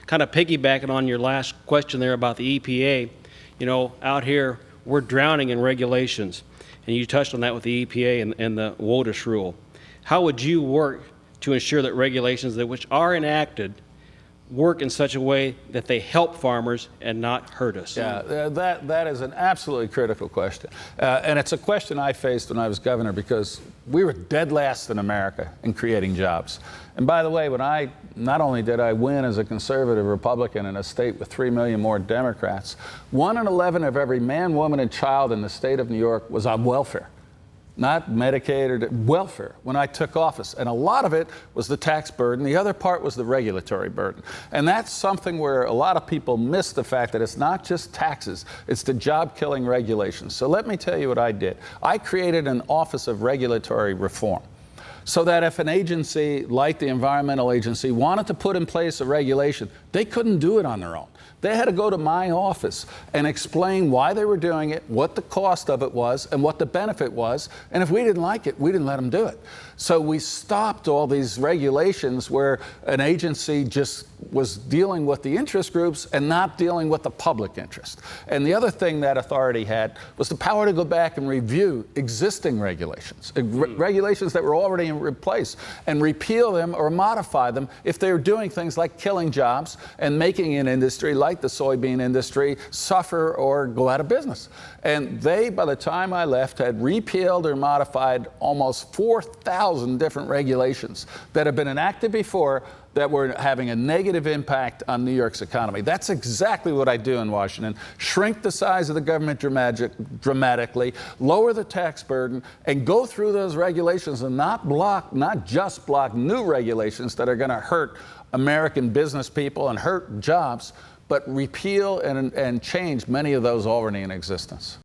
kind of piggybacking on your last question there about the EPA, you know, out here we're drowning in regulations, and you touched on that with the EPA and the WOTUS rule. How would you work to ensure that regulations that which are enacted work in such a way that they help farmers and not hurt us? Yeah, that is an absolutely critical question. And it's a question I faced when I was governor, because we were dead last in America in creating jobs. And by the way, not only did I win as a conservative Republican in a state with 3 million more Democrats, 1 in 11 of every man, woman, and child in the state of New York was on welfare. Not Medicaid or welfare when I took office. And a lot of it was the tax burden. The other part was the regulatory burden. And that's something where a lot of people miss the fact that it's not just taxes, it's the job-killing regulations. So let me tell you what I did. I created an Office of Regulatory Reform, so that if an agency like the Environmental Agency wanted to put in place a regulation, they couldn't do it on their own. They had to go to my office and explain why they were doing it, what the cost of it was, and what the benefit was. And if we didn't like it, we didn't let them do it. So we stopped all these regulations where an agency just was dealing with the interest groups and not dealing with the public interest. And the other thing that authority had was the power to go back and review existing regulations, regulations that were already in place, and repeal them or modify them if they were doing things like killing jobs and making an industry like the soybean industry suffer or go out of business. And they, by the time I left, had repealed or modified almost 4,000 different regulations that had been enacted before that were having a negative impact on New York's economy. That's exactly what I do in Washington. Shrink the size of the government dramatically, lower the tax burden, and go through those regulations and not just block new regulations that are going to hurt American business people and hurt jobs, but repeal and change many of those already in existence.